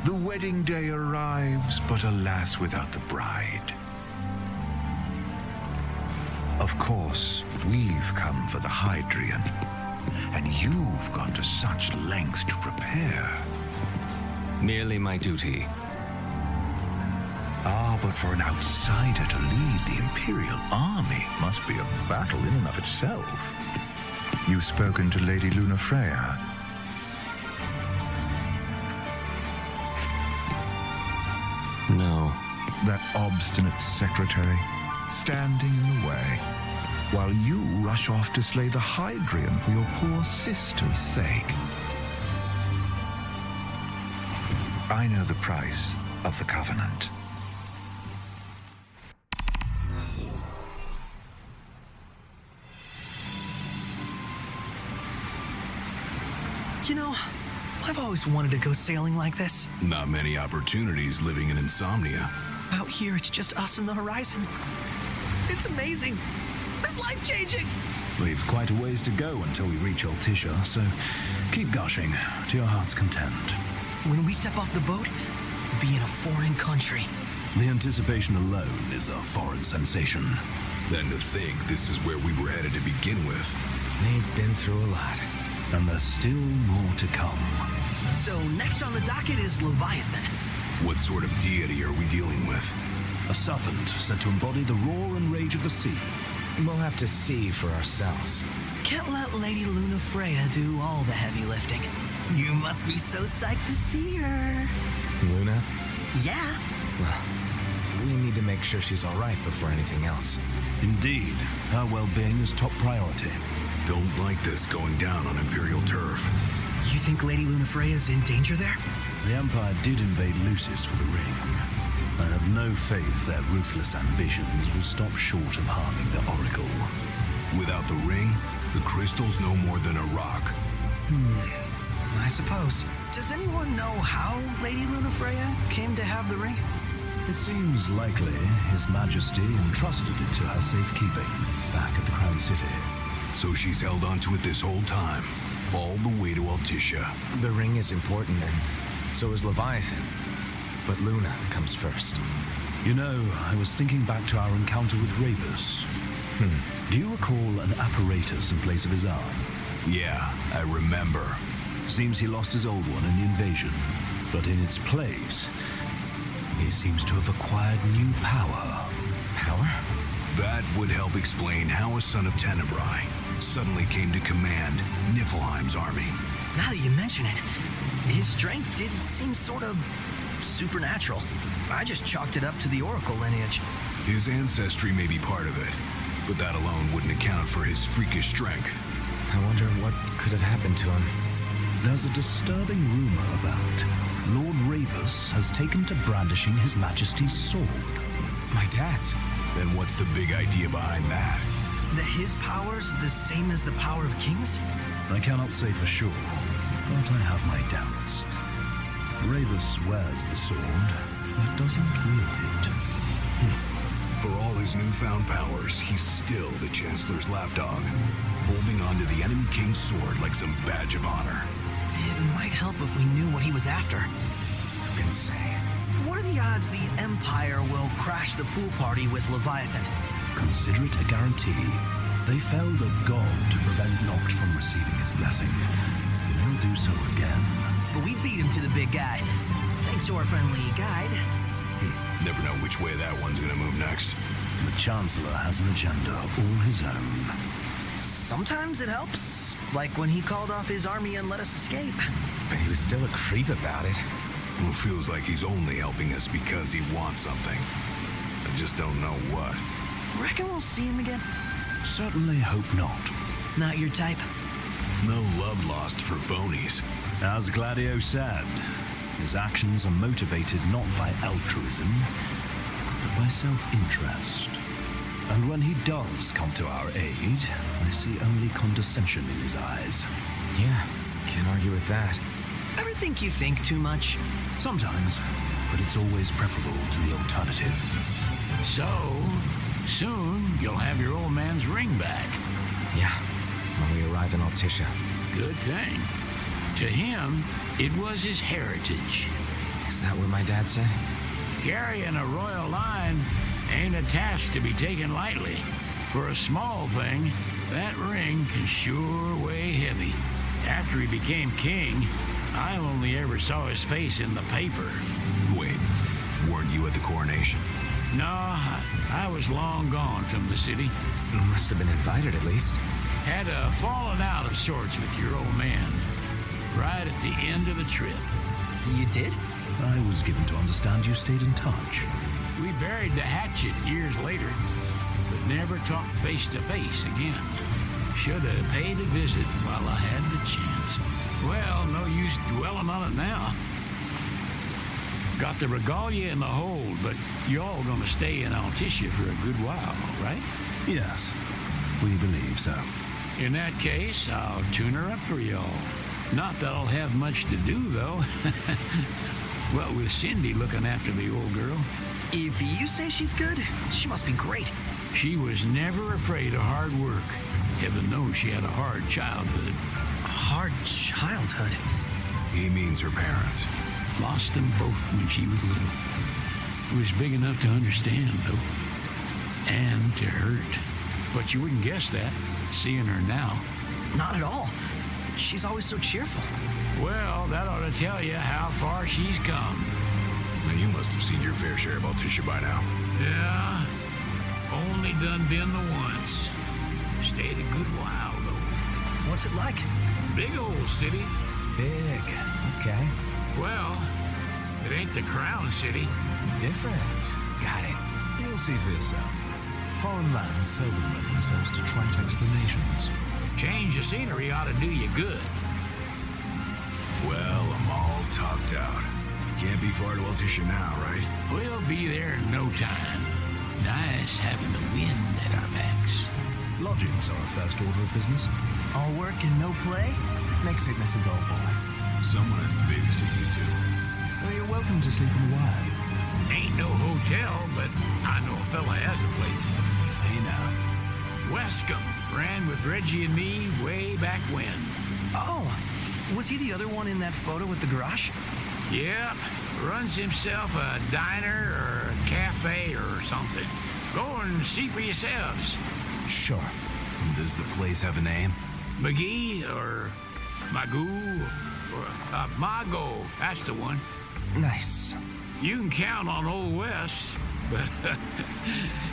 The wedding day arrives, but alas, without the bride. Of course, we've come for the Hydrian, and you've gone to such lengths to prepare. Merely my duty. Ah, but for an outsider to lead the Imperial army must be a battle in and of itself. You've spoken to Lady Lunafreya. No. That obstinate secretary, standing in the way, while you rush off to slay the Hydrian for your poor sister's sake. I know the price of the Covenant. You know, I've always wanted to go sailing like this. Not many opportunities living in Insomnia. Out here, it's just us and the horizon. It's amazing. It's life-changing. We've quite a ways to go until we reach Altissia, so keep gushing to your heart's content. When we step off the boat, we'll be in a foreign country. The anticipation alone is a foreign sensation. Then to think this is where we were headed to begin with. They've been through a lot. And there's still more to come. So next on the docket is Leviathan. What sort of deity are we dealing with? A serpent said to embody the roar and rage of the sea. We'll have to see for ourselves. Can't let Lady Lunafreya do all the heavy lifting. You must be so psyched to see her. Luna? Yeah. Well, we need to make sure she's all right before anything else. Indeed, her well-being is top priority. Don't like this going down on Imperial turf. You think Lady Lunafreya's in danger there? The Empire did invade Lucis for the ring. I have no faith their ruthless ambitions will stop short of harming the Oracle. Without the ring, the crystal's no more than a rock. I suppose. Does anyone know how Lady Lunafreya came to have the ring? It seems likely His Majesty entrusted it to her safekeeping back at the Crown City. So she's held onto it this whole time, all the way to Altissia. The ring is important, and so is Leviathan. But Luna comes first. You know, I was thinking back to our encounter with Ravus. Do you recall an apparatus in place of his arm? Yeah, I remember. Seems he lost his old one in the invasion, but in its place, he seems to have acquired new power. Power? That would help explain how a son of Tenebrae suddenly came to command Niflheim's army. Now that you mention it, his strength did seem sort of supernatural. I just chalked it up to the Oracle lineage. His ancestry may be part of it, but that alone wouldn't account for his freakish strength. I wonder what could have happened to him. There's a disturbing rumor about Lord Ravus has taken to brandishing His Majesty's sword. My dad's. Then what's the big idea behind that? That his power's the same as the power of kings? I cannot say for sure, but I have my doubts. Ravus wears the sword, but doesn't wield it. For all his newfound powers, he's still the Chancellor's lapdog, holding onto the enemy king's sword like some badge of honor. It might help if we knew what he was after. Who can say? What are the odds the Empire will crash the pool party with Leviathan? Consider it a guarantee. They felled a god to prevent Noct from receiving his blessing. They'll do so again. But we beat him to the big guy, thanks to our friendly guide. Never know which way that one's gonna move next. The Chancellor has an agenda all his own. Sometimes it helps, like when he called off his army and let us escape. But he was still a creep about it. Well, feels like he's only helping us because he wants something. I just don't know what. Reckon we'll see him again? Certainly hope not. Not your type? No love lost for phonies. As Gladio said, his actions are motivated not by altruism, but by self-interest. And when he does come to our aid, I see only condescension in his eyes. Yeah, can't argue with that. Ever think you think too much? Sometimes, but it's always preferable to the alternative. So, soon you'll have your old man's ring back. Yeah, when we arrive in Altissia. Good thing. To him, it was his heritage. Is that what my dad said? Carrying a royal line ain't a task to be taken lightly. For a small thing, that ring can sure weigh heavy. After he became king, I only ever saw his face in the paper. Wait, weren't you at the coronation? No, I was long gone from the city. You must have been invited at least. Had a falling out of sorts with your old man. Right at the end of the trip. You did? I was given to understand you stayed in touch. We buried the hatchet years later, but never talked face to face again. Should have paid a visit while I had the chance. Well, no use dwelling on it now. Got the regalia in the hold, but y'all gonna stay in Altissia for a good while, right? Yes, we believe so. In that case, I'll tune her up for y'all. Not that I'll have much to do, though. Well, with Cindy looking after the old girl. If you say she's good, she must be great. She was never afraid of hard work. Heaven knows she had a hard childhood. Hard childhood? He means her parents. Lost them both when she was little. Was big enough to understand, though. And to hurt. But you wouldn't guess that, seeing her now. Not at all. She's always so cheerful. Well, that ought to tell you how far she's come. Now, you must have seen your fair share of Altissia by now. Yeah, only done been the once. Stayed a good while, though. What's it like? Big old city. Big. Okay. Well, it ain't the crown city. Different. Got it. You'll see for yourself. Foreign lands seldom lend themselves to trite explanations. Change of scenery ought to do you good. Well, I'm all topped out. Can't be far to Altissia now, right? We'll be there in no time. Nice having the wind at our backs. Lodgings are a first order of business. All work and no play? Make sickness a dull boy. Someone has to babysit you, too. Well, you're welcome to sleep in the wag. Ain't no hotel, but I know a fella has a place. Hey, now. Wescombe ran with Reggie and me way back when. Oh, was he the other one in that photo with the garage? Yep, runs himself a diner or a cafe or something. Go and see for yourselves. Sure. Does the place have a name? McGee or Magoo or Mago, that's the one. Nice. You can count on Old Wes, but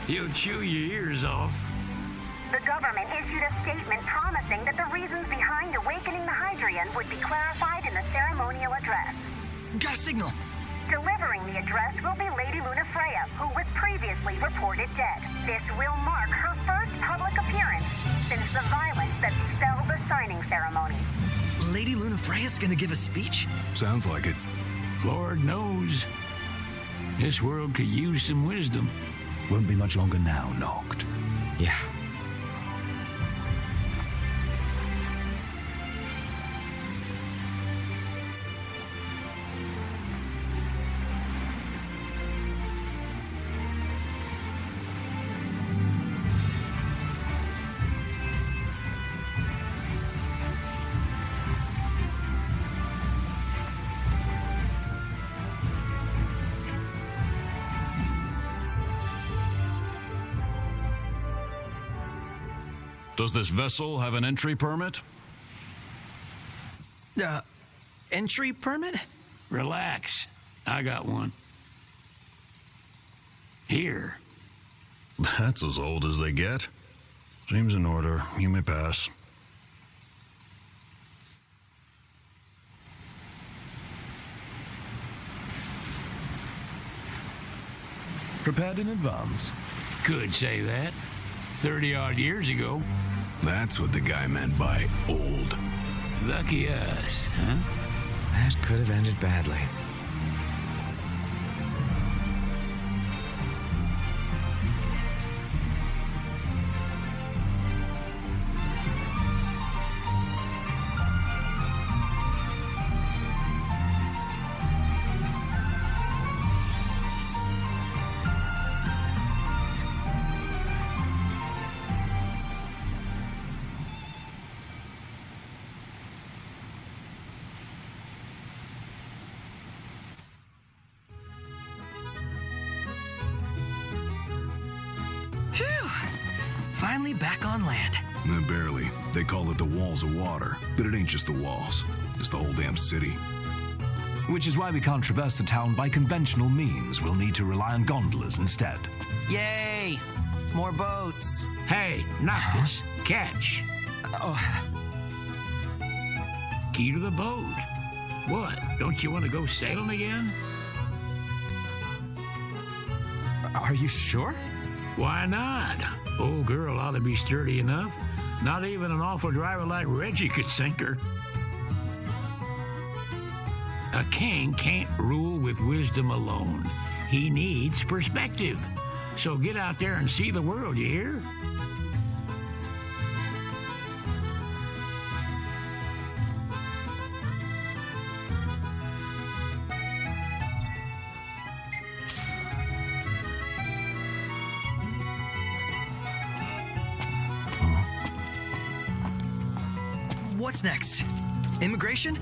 he'll chew your ears off. The government issued a statement promising that the reasons behind awakening the Hydrian would be clarified in the ceremonial address. Got a signal. Delivering the address will be Lady Lunafreya, who was previously reported dead. This will mark her first public appearance since the violence that befell the signing ceremony. Lady Lunafreya's gonna give a speech? Sounds like it. Lord knows, this world could use some wisdom. Won't be much longer now, Noct. Yeah. Does this vessel have an entry permit? Entry permit? Relax, I got one. Here. That's as old as they get. Seems in order. You may pass. Prepared in advance. Could say that. 30-odd years ago. That's what the guy meant by old. Lucky us, huh? That could have ended badly. finally back on land. Barely. They call it the walls of water, but it ain't just the walls. It's the whole damn city. Which is why we can't traverse the town by conventional means. We'll need to rely on gondolas instead. Yay! More boats. Hey, Noctis, catch. Oh, Key to the boat. What? Don't you want to go sailing again? are you sure? Why not? Old girl ought to be sturdy enough. Not even an awful driver like Reggie could sink her. A king can't rule with wisdom alone. He needs perspective. So get out there and see the world, you hear? What's next? Immigration?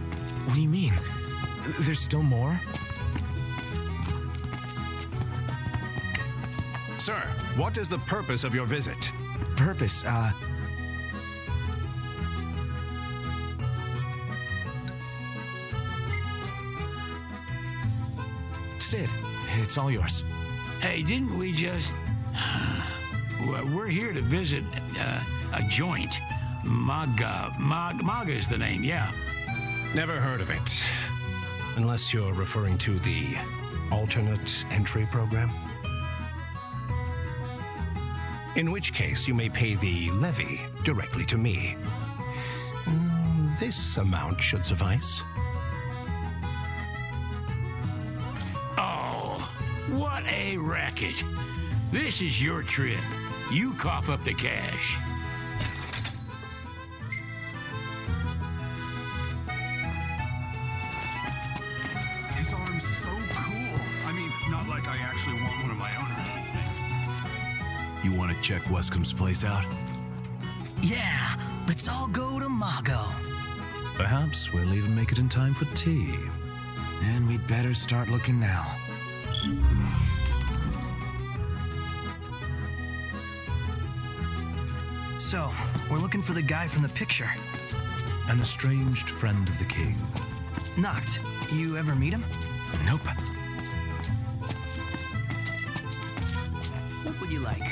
What do you mean? There's still more? Sir, what is the purpose of your visit? Purpose, Sid, it's all yours. Hey, didn't we just... Well, we're here to visit a joint. Maga is the name, yeah. Never heard of it. Unless you're referring to the alternate entry program. In which case, you may pay the levy directly to me. This amount should suffice. Oh, what a racket. This is your trip. You cough up the cash. His arm's so cool. I mean, not like I actually want one of my own or anything. You want to check Wescom's place out? Yeah, let's all go to Mago. Perhaps we'll even make it in time for tea. And we'd better start looking now. So, we're looking for the guy from the picture. An estranged friend of the king. Noct, you ever meet him? Nope. What would you like?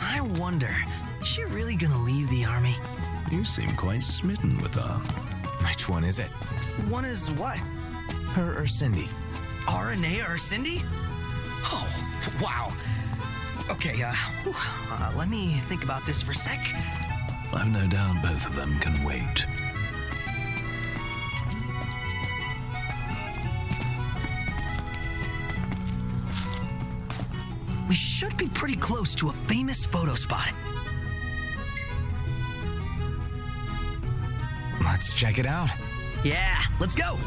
I wonder, is she really gonna leave the army? You seem quite smitten with her. Which one is it? One is what? Her or Cindy? RNA or Cindy? Oh, wow. Okay, let me think about this for a sec. I've no doubt both of them can wait. We should be pretty close to a famous photo spot. Let's check it out. Yeah, let's go.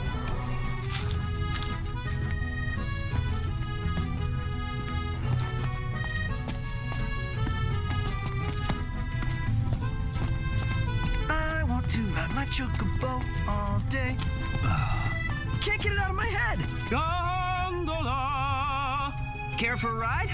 I want to ride my chocobo all day. Can't get it out of my head. Gondola. Care for a ride?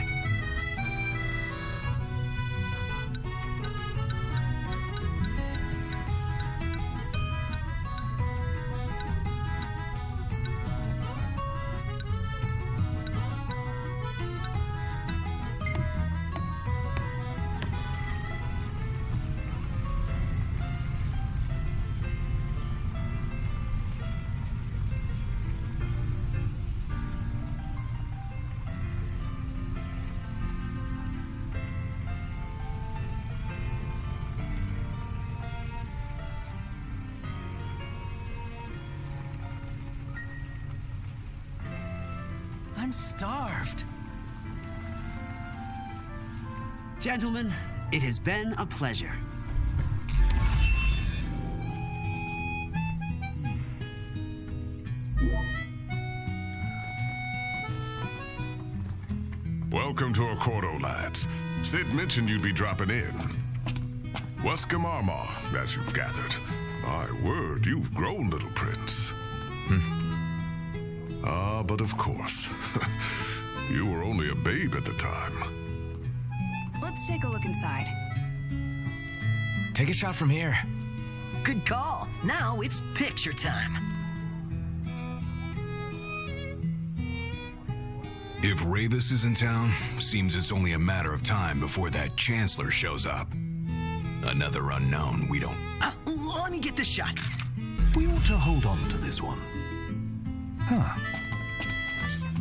I'm starved. Gentlemen, it has been a pleasure. Welcome to Accordo, lads. Sid mentioned you'd be dropping in. Welcome, Armor, as you've gathered. My word, you've grown, little prince. But of course. You were only a babe at the time. Let's take a look inside. Take a shot from here. Good call. Now it's picture time. If Ravis is in town, seems it's only a matter of time before that Chancellor shows up. Another unknown we don't... Let me get this shot. We ought to hold on to this one. Huh.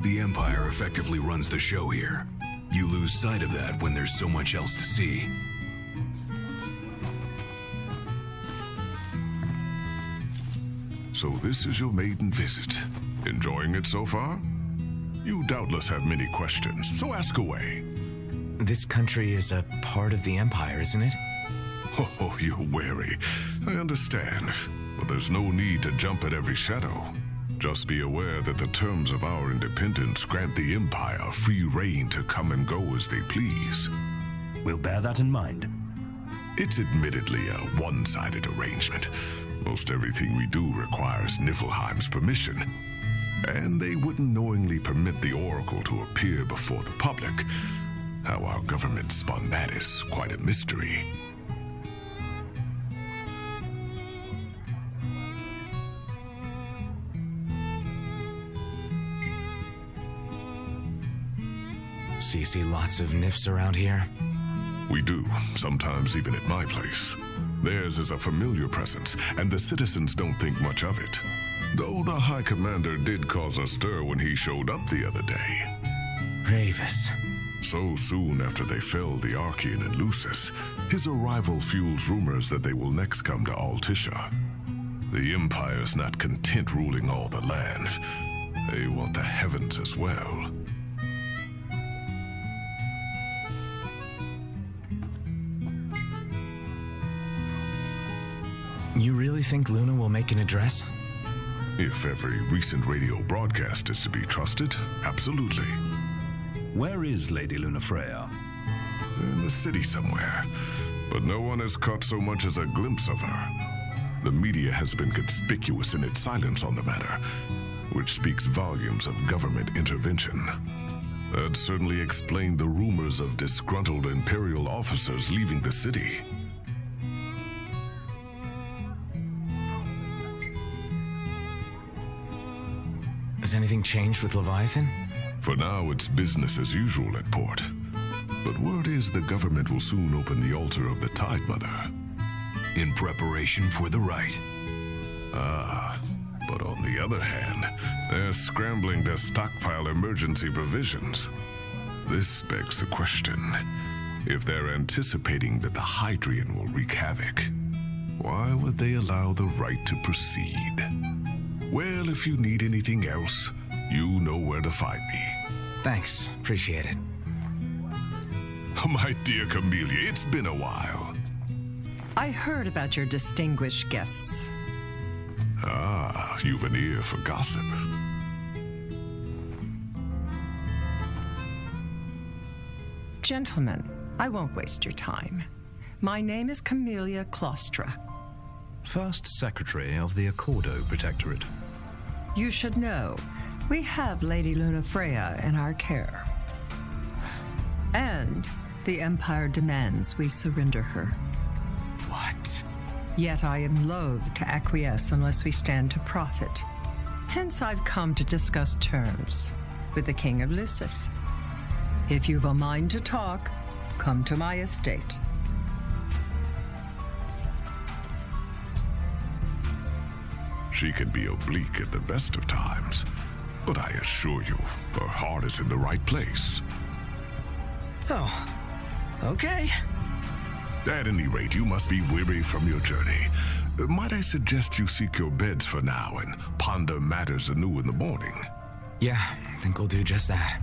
The Empire effectively runs the show here. You lose sight of that when there's so much else to see. So this is your maiden visit. Enjoying it so far? You doubtless have many questions, so ask away. This country is a part of the Empire, isn't it? Oh, you're wary. I understand. But there's no need to jump at every shadow. Just be aware that the terms of our independence grant the Empire free reign to come and go as they please. We'll bear that in mind. It's admittedly a one-sided arrangement. Most everything we do requires Niflheim's permission. And they wouldn't knowingly permit the Oracle to appear before the public. How our government spun that is quite a mystery. So you see lots of Nifs around here? We do, sometimes even at my place. Theirs is a familiar presence, and the citizens don't think much of it. Though the High Commander did cause a stir when he showed up the other day. Ravis. So soon after they felled the Archean and Lucis, his arrival fuels rumors that they will next come to Altisha. The Empire's not content ruling all the land. They want the heavens as well. You really think Luna will make an address? If every recent radio broadcast is to be trusted, absolutely. Where is Lady Lunafreya? In the city somewhere, but no one has caught so much as a glimpse of her. The media has been conspicuous in its silence on the matter, which speaks volumes of government intervention. That certainly explained the rumors of disgruntled Imperial officers leaving the city. Has anything changed with Leviathan? For now, it's business as usual at port. But word is the government will soon open the altar of the Tide Mother. In preparation for the rite. But on the other hand, they're scrambling to stockpile emergency provisions. This begs the question, if they're anticipating that the Hydrian will wreak havoc, why would they allow the rite to proceed? Well, if you need anything else, you know where to find me. Thanks. Appreciate it. My dear Camellia, it's been a while. I heard about your distinguished guests. You've an ear for gossip. Gentlemen, I won't waste your time. My name is Camellia Claustra. First Secretary of the Accordo Protectorate. You should know, we have Lady Lunafreya in our care. And the Empire demands we surrender her. What? Yet I am loath to acquiesce unless we stand to profit. Hence I've come to discuss terms with the King of Lucis. If you've a mind to talk, come to my estate. She can be oblique at the best of times, but I assure you, her heart is in the right place. Oh, okay. At any rate, you must be weary from your journey. Might I suggest you seek your beds for now and ponder matters anew in the morning? Yeah, I think we'll do just that.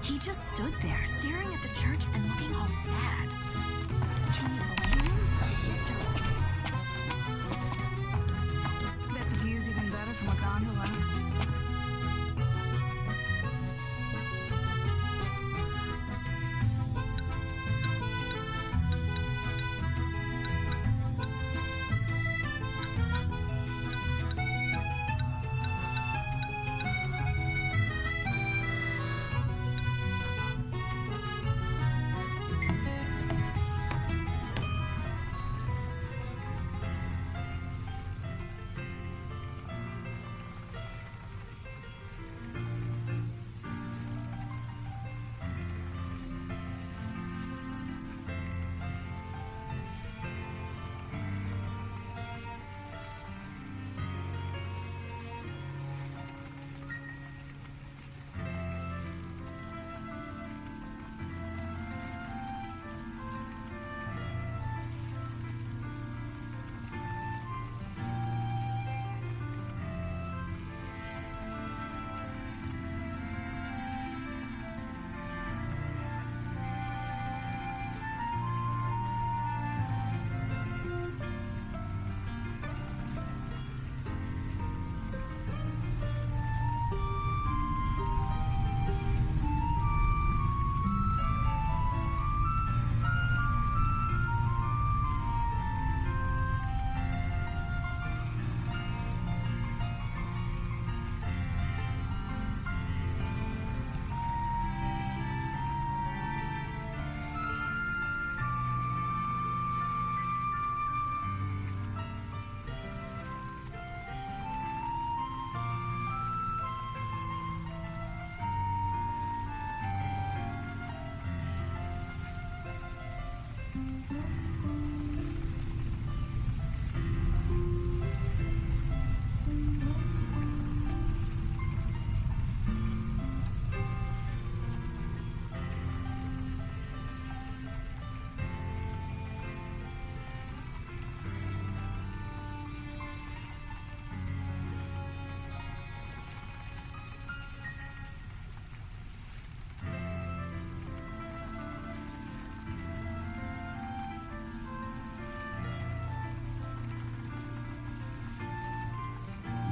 He just stood there, staring at the church and looking all sad. Can you blame him? Bet the view's even better from a gondola.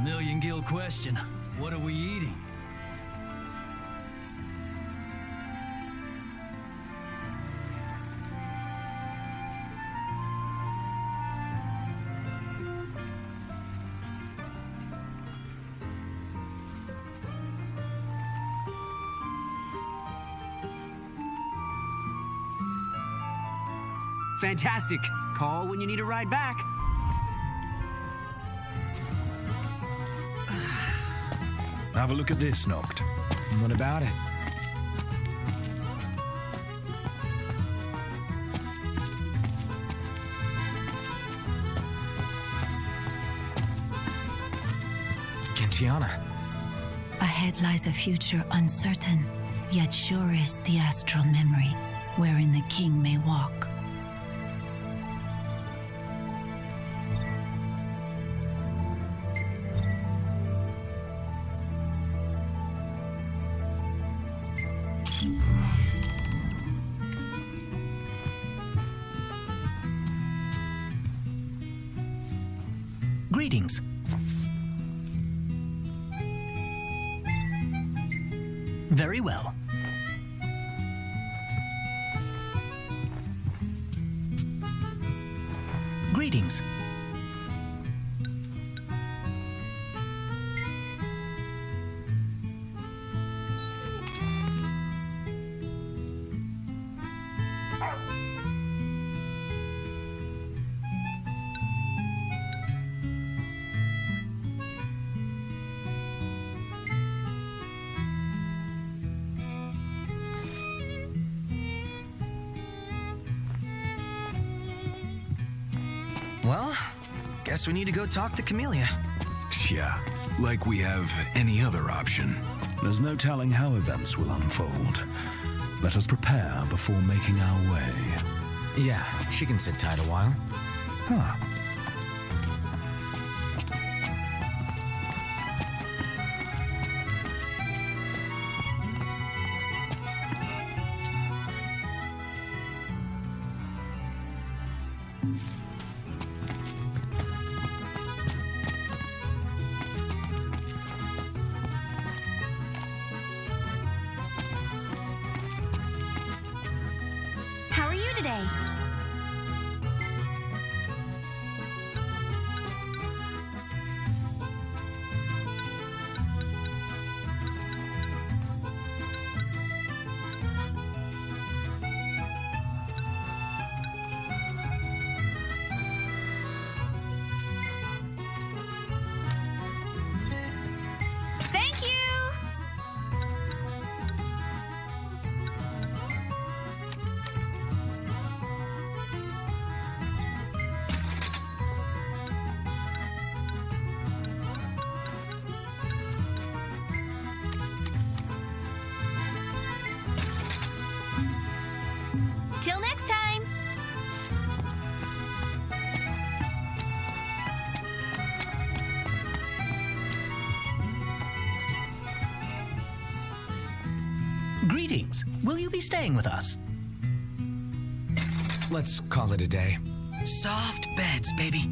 Million gil question. What are we eating? Fantastic. Call when you need a ride back. Have a look at this, Noct. What about it? Gentiana. Ahead lies a future uncertain, yet sure is the astral memory, wherein the king may walk. Greetings. Very well. Greetings. Well, guess we need to go talk to Camellia. Yeah, like we have any other option. There's no telling how events will unfold. Let us prepare before making our way. Yeah, she can sit tight a while. Huh. How are you today? Thank you! Till next time! Greetings. Will you be staying with us? Let's call it a day. Soft beds, baby.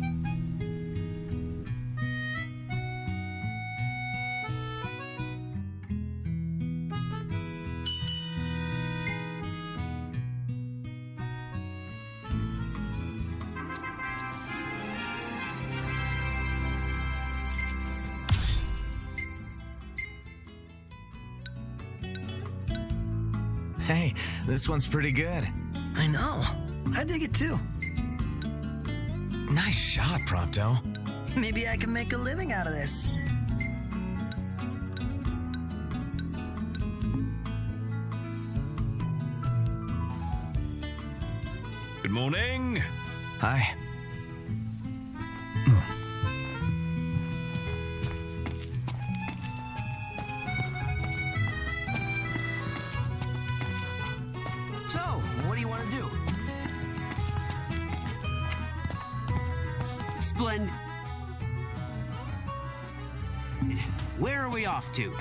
Hey, this one's pretty good. I know. I dig it too. Nice shot, Prompto. Maybe I can make a living out of this. Good morning. Hi. So, what do you want to do? Splendid. Where are we off to?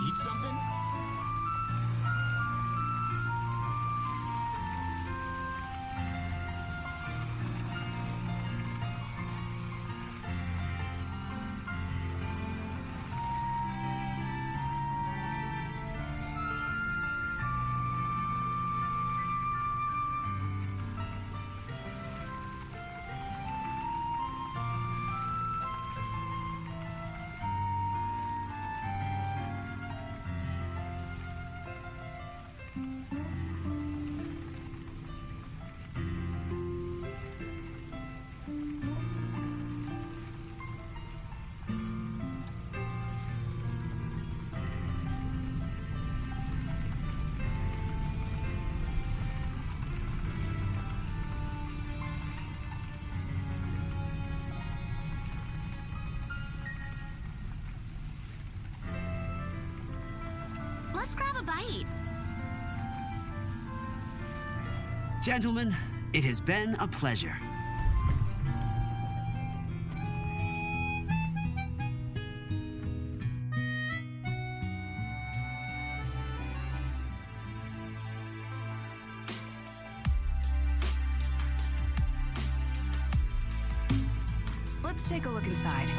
Eat something? Let's grab a bite. Gentlemen, it has been a pleasure. Let's take a look inside.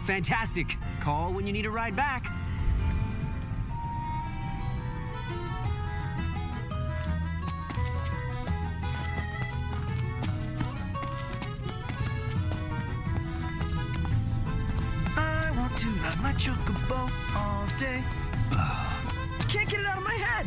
Fantastic. Call when you need a ride back. I want to ride my chocobo all day. Can't get it out of my head.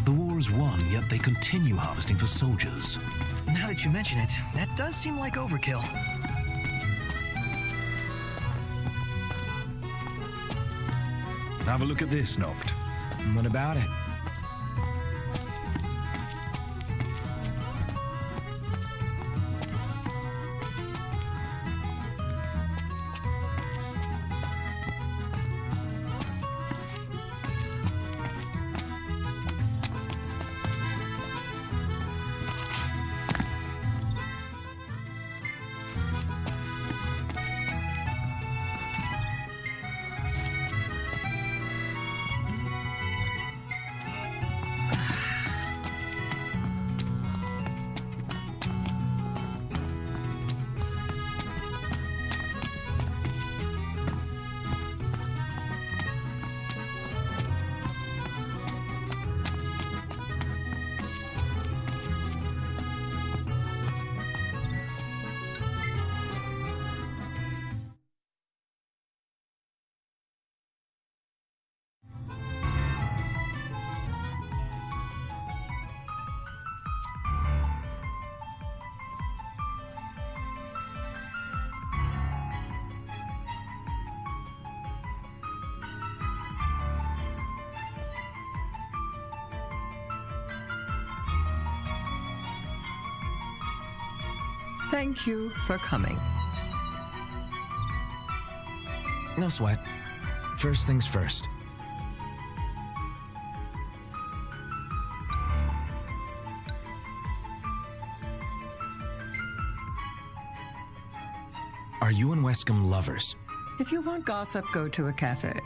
The war is won, yet they continue harvesting for soldiers. Now that you mention it, that does seem like overkill. Have a look at this, Noct. What about it? Thank you for coming. No sweat. First things first. Are you and Wescombe lovers? If you want gossip, go to a cafe.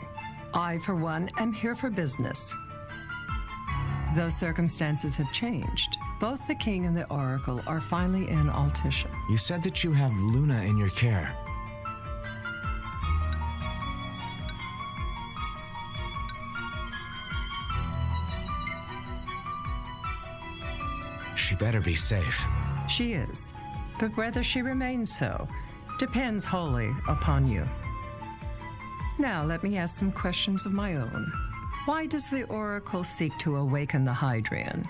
I, for one, am here for business. Though circumstances have changed, both the king and the oracle are finally in Altisha. You said that you have Luna in your care. She better be safe. She is, but whether she remains so depends wholly upon you. Now let me ask some questions of my own. Why does the oracle seek to awaken the Hadrian?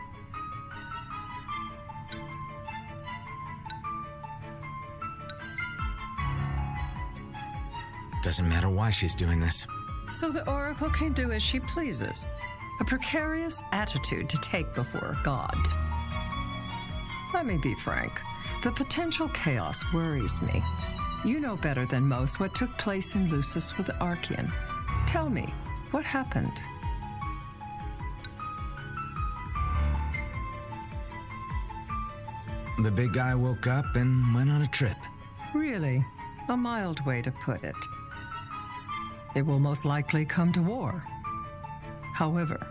Doesn't matter why she's doing this. So the oracle can do as she pleases. A precarious attitude to take before God. Let me be frank. The potential chaos worries me. You know better than most what took place in Lucis with the Archean. Tell me, what happened? The big guy woke up and went on a trip. Really? A mild way to put it. It will most likely come to war. However,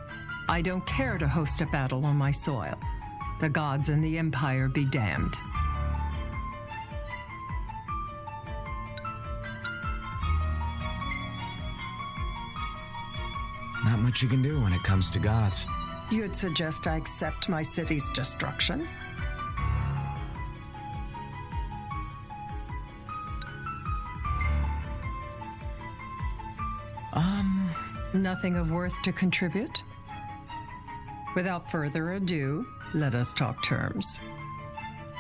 I don't care to host a battle on my soil. The gods and the Empire be damned. Not much you can do when it comes to gods. You'd suggest I accept my city's destruction? Nothing of worth to contribute? Without further ado, let us talk terms.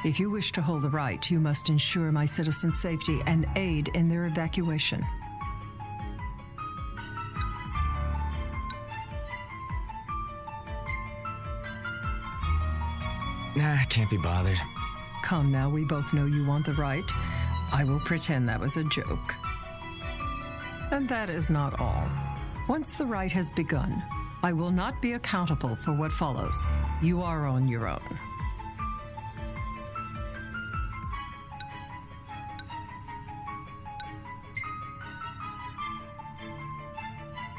If you wish to hold the right, you must ensure my citizens' safety and aid in their evacuation. Nah, can't be bothered. Come now, we both know you want the right. I will pretend that was a joke. And that is not all. Once the right has begun, I will not be accountable for what follows. You are on your own.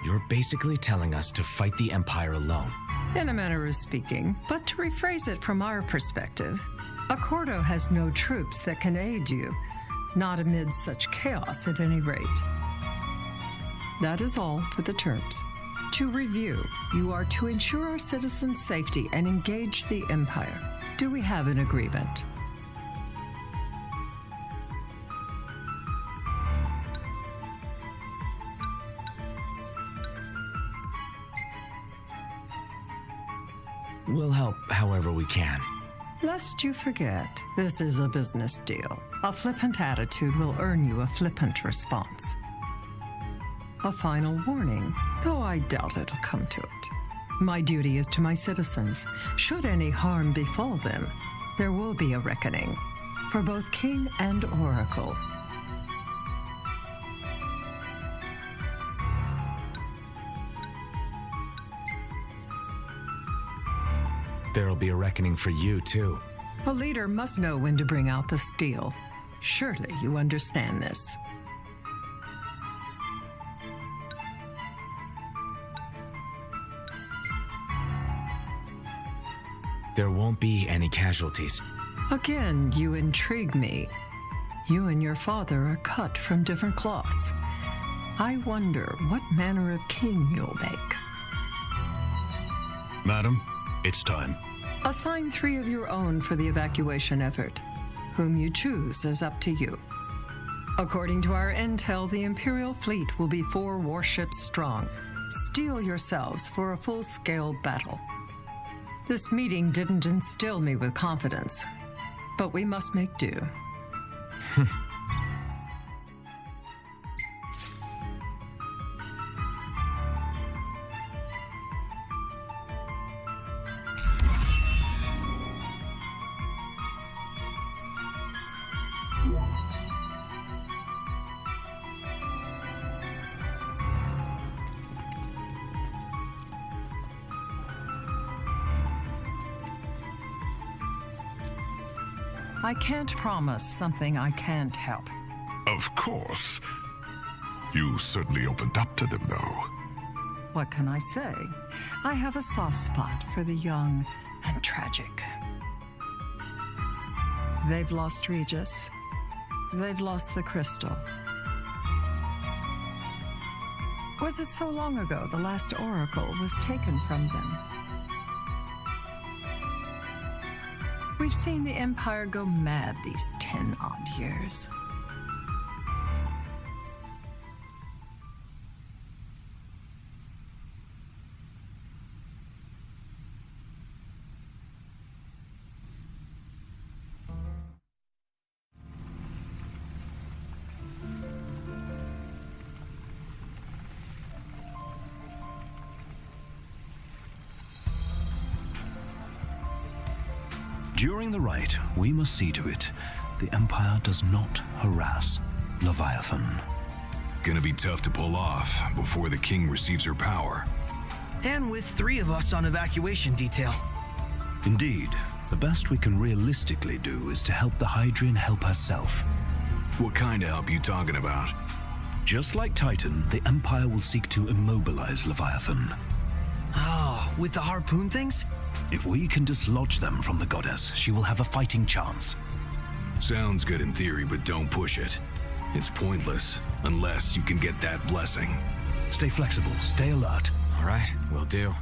You're basically telling us to fight the Empire alone. In a manner of speaking, but to rephrase it from our perspective, Accordo has no troops that can aid you, not amid such chaos at any rate. That is all for the terms. To review, you are to ensure our citizens' safety and engage the Empire. Do we have an agreement? We'll help however we can. Lest you forget, this is a business deal. A flippant attitude will earn you a flippant response. A final warning, though I doubt it'll come to it. My duty is to my citizens. Should any harm befall them, there will be a reckoning for both king and oracle. There'll be a reckoning for you, too. A leader must know when to bring out the steel. Surely you understand this. There won't be any casualties. Again, you intrigue me. You and your father are cut from different cloths. I wonder what manner of king you'll make. Madam, it's time. Assign 3 of your own for the evacuation effort. Whom you choose is up to you. According to our intel, the Imperial fleet will be 4 warships strong. Steel yourselves for a full-scale battle. This meeting didn't instill me with confidence, but we must make do. I can't promise something I can't help. Of course. You certainly opened up to them, though. What can I say? I have a soft spot for the young and tragic. They've lost Regis. They've lost the crystal. Was it so long ago the last oracle was taken from them? We've seen the Empire go mad these 10-odd years. During the rite, we must see to it the Empire does not harass Leviathan. Gonna be tough to pull off before the king receives her power. And with 3 of us on evacuation detail. Indeed, the best we can realistically do is to help the Hydrian help herself. What kind of help you talking about? Just like Titan, the Empire will seek to immobilize Leviathan. Oh, with the harpoon things? If we can dislodge them from the goddess, she will have a fighting chance. Sounds good in theory, but don't push it. It's pointless, unless you can get that blessing. Stay flexible, stay alert. All right, will do.